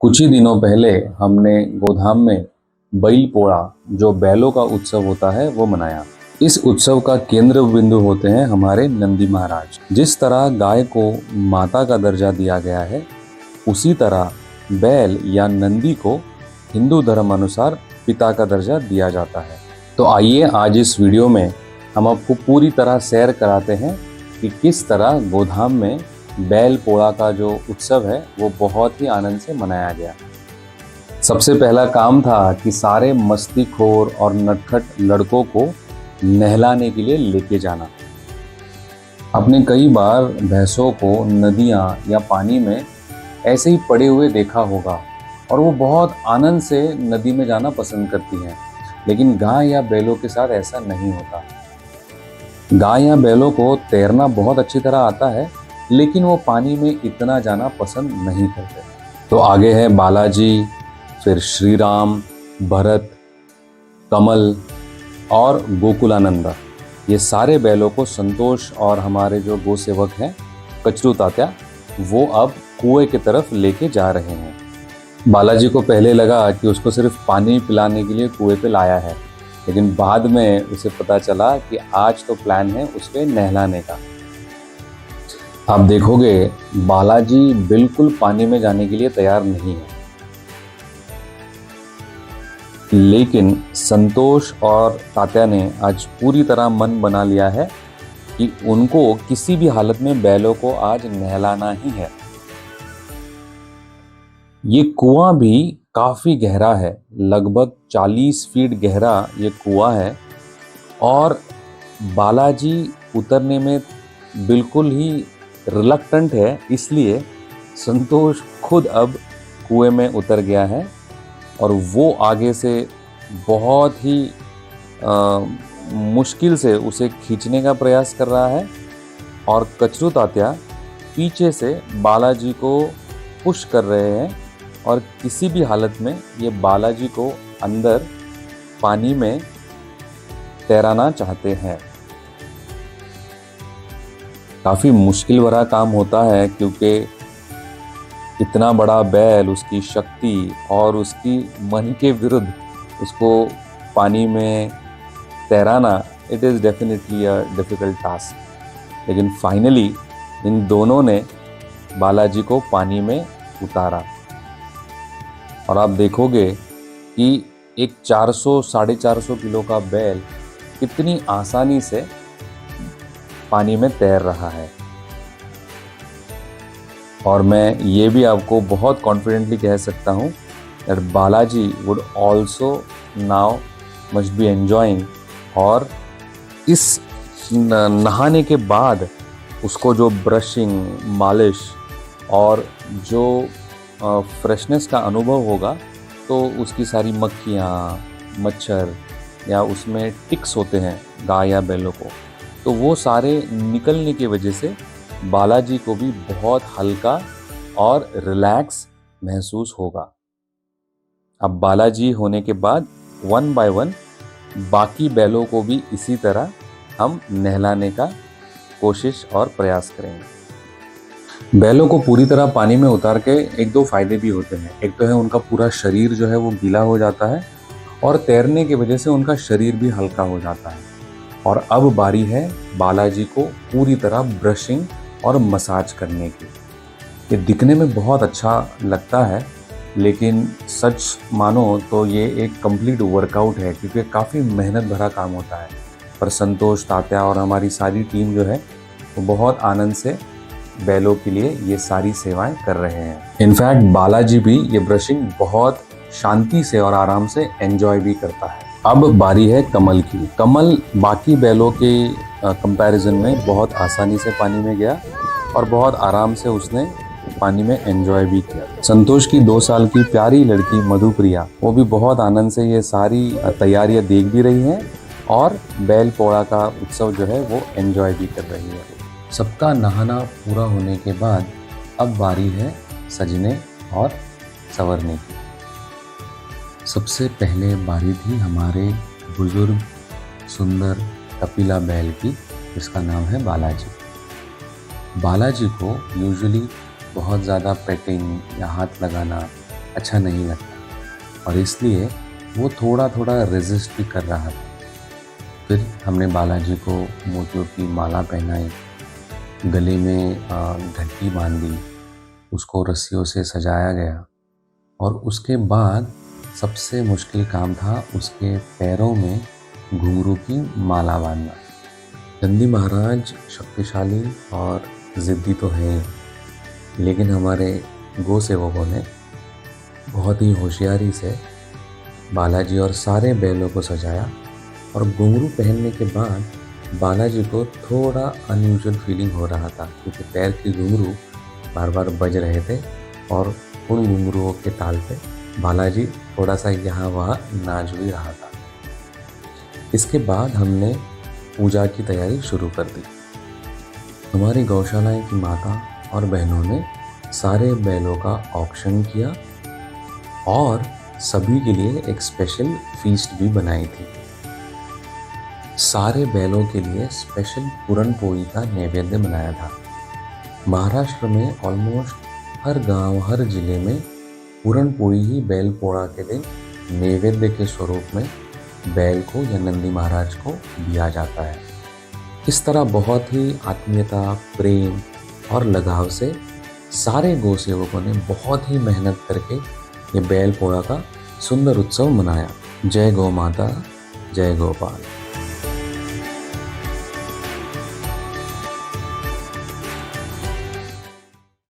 कुछ ही दिनों पहले हमने गोधाम में बैल पोड़ा जो बैलों का उत्सव होता है वो मनाया। इस उत्सव का केंद्र बिंदु होते हैं हमारे नंदी महाराज। जिस तरह गाय को माता का दर्जा दिया गया है, उसी तरह बैल या नंदी को हिंदू धर्म अनुसार पिता का दर्जा दिया जाता है। तो आइए आज इस वीडियो में हम आपको पूरी तरह सैर कराते हैं कि किस तरह गोधाम में बैल पोड़ा का जो उत्सव है वो बहुत ही आनंद से मनाया गया। सबसे पहला काम था कि सारे मस्तीखोर और नटखट लड़कों को नहलाने के लिए लेके जाना। आपने कई बार भैंसों को नदियाँ या पानी में ऐसे ही पड़े हुए देखा होगा और वो बहुत आनंद से नदी में जाना पसंद करती हैं, लेकिन गाय या बैलों के साथ ऐसा नहीं होता। गाय या बैलों को तैरना बहुत अच्छी तरह आता है, लेकिन वो पानी में इतना जाना पसंद नहीं करते। तो आगे है बालाजी, फिर श्री राम, भरत, कमल और गोकुलानंदा। ये सारे बैलों को संतोष और हमारे जो गो सेवक हैं कचरू तात्या, वो अब कुएं की तरफ लेके जा रहे हैं। बालाजी को पहले लगा कि उसको सिर्फ पानी पिलाने के लिए कुएं पे लाया है, लेकिन बाद में उसे पता चला कि आज तो प्लान है उसके नहलाने का। आप देखोगे बालाजी बिल्कुल पानी में जाने के लिए तैयार नहीं है, लेकिन संतोष और तात्या ने आज पूरी तरह मन बना लिया है कि उनको किसी भी हालत में बैलों को आज नहलाना ही है। ये कुआं भी काफी गहरा है, लगभग 40 फीट गहरा ये कुआं है और बालाजी उतरने में बिल्कुल ही रिलक्टेंट है, इसलिए संतोष खुद अब कुएं में उतर गया है और वो आगे से बहुत ही मुश्किल से उसे खींचने का प्रयास कर रहा है और कचरू तात्या पीछे से बालाजी को पुश कर रहे हैं और किसी भी हालत में ये बालाजी को अंदर पानी में तैराना चाहते हैं। काफ़ी मुश्किल भरा काम होता है, क्योंकि इतना बड़ा बैल, उसकी शक्ति और उसकी मन के विरुद्ध उसको पानी में तैराना, it is definitely a difficult task. लेकिन फाइनली इन दोनों ने बालाजी को पानी में उतारा और आप देखोगे कि एक 400-450 किलो का बैल कितनी आसानी से पानी में तैर रहा है। और मैं ये भी आपको बहुत कॉन्फिडेंटली कह सकता हूँ that Balaji would also now must be enjoying. और इस नहाने के बाद उसको जो ब्रशिंग, मालिश और जो फ्रेशनेस का अनुभव होगा, तो उसकी सारी मक्खियाँ, मच्छर या उसमें टिक्स होते हैं गाय या बैलों को, तो वो सारे निकलने की वजह से बालाजी को भी बहुत हल्का और रिलैक्स महसूस होगा। अब बालाजी होने के बाद 1 बाय 1 बाकी बैलों को भी इसी तरह हम नहलाने का कोशिश और प्रयास करेंगे। बैलों को पूरी तरह पानी में उतार के एक दो फायदे भी होते हैं। एक तो है उनका पूरा शरीर जो है वो गीला हो जाता है और तैरने की वजह से उनका शरीर भी हल्का हो जाता है। और अब बारी है बालाजी को पूरी तरह ब्रशिंग और मसाज करने की। ये दिखने में बहुत अच्छा लगता है, लेकिन सच मानो तो ये एक कंप्लीट वर्कआउट है, क्योंकि काफ़ी मेहनत भरा काम होता है। पर संतोष, तात्या और हमारी सारी टीम जो है वो बहुत आनंद से बैलों के लिए ये सारी सेवाएं कर रहे हैं। इनफैक्ट बालाजी भी ये ब्रशिंग बहुत शांति से और आराम से एंजॉय भी करता है। अब बारी है कमल की। कमल बाकी बैलों के कंपैरिजन में बहुत आसानी से पानी में गया और बहुत आराम से उसने पानी में एंजॉय भी किया। संतोष की 2 साल की प्यारी लड़की मधुप्रिया, वो भी बहुत आनंद से ये सारी तैयारियां देख भी रही हैं और बैल पोड़ा का उत्सव जो है वो एंजॉय भी कर रही है। सबका नहाना पूरा होने के बाद अब बारी है सजने और संवरने की। सबसे पहले बारी थी हमारे बुजुर्ग सुंदर कपिला बैल की, जिसका नाम है बालाजी। बालाजी को यूजुअली बहुत ज़्यादा पेटिंग या हाथ लगाना अच्छा नहीं लगता और इसलिए वो थोड़ा थोड़ा रेजिस्ट भी कर रहा था। फिर हमने बालाजी को मोतियों की माला पहनाई, गले में घंटी बांधी, उसको रस्सियों से सजाया गया और उसके बाद सबसे मुश्किल काम था उसके पैरों में घुंघरू की माला बांधना। नंदी महाराज शक्तिशाली और ज़िद्दी तो हैं, लेकिन हमारे गो सेवकों ने बहुत ही होशियारी से बालाजी और सारे बैलों को सजाया और घुंघरू पहनने के बाद बालाजी को थोड़ा अनयूजुअल फीलिंग हो रहा था, क्योंकि पैर की घुंघरू बार बार बज रहे थे और उन घुंघरुओं के ताल पे बालाजी थोड़ा सा यहाँ वहाँ नाच भी रहा था। इसके बाद हमने पूजा की तैयारी शुरू कर दी। हमारी गौशाला की माता और बहनों ने सारे बैलों का ऑक्शन किया और सभी के लिए एक स्पेशल फीस्ट भी बनाई थी। सारे बैलों के लिए स्पेशल पूरन पोली का नैवेद्य बनाया था। महाराष्ट्र में ऑलमोस्ट हर गांव, हर जिले में पूरन पोली ही बैल पोड़ा के दिन नैवेद्य के स्वरूप में बैल को या नंदी महाराज को दिया जाता है। इस तरह बहुत ही आत्मीयता, प्रेम और लगाव से सारे गौ सेवकों ने बहुत ही मेहनत करके ये बैल पोड़ा का सुंदर उत्सव मनाया। जय गौ माता, जय गोपाल।